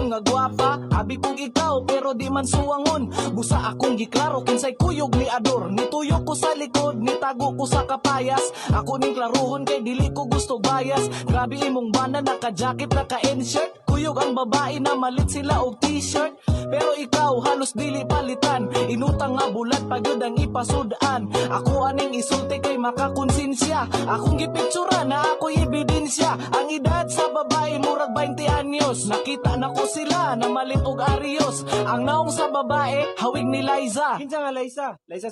ingon nga gwapa, abi kong ikaw pero di man suwangon. Busa akong giklaro kinsay kuyog ni ador, nituyo ko sa likod, nitago ko sa kapayas. Ako ning klaruhon kay dili ko gusto bias. Grabe imong bana, naka-jacket, naka-n-shirt. Kuyog ang babae na malit sila og t-shirt. Pero ikaw halos dili palitan, inutang nga bulat pagyud ang ipasudan. Ako aning isulti kay makakonsensya, akong gipictura na ako'y ebidensya. Ang edad sa babae murag 20 anyos, nakita na ko sila na malit og arios. Ang naong sa babae hawig ni Liza. Kinsa nga Liza? Liza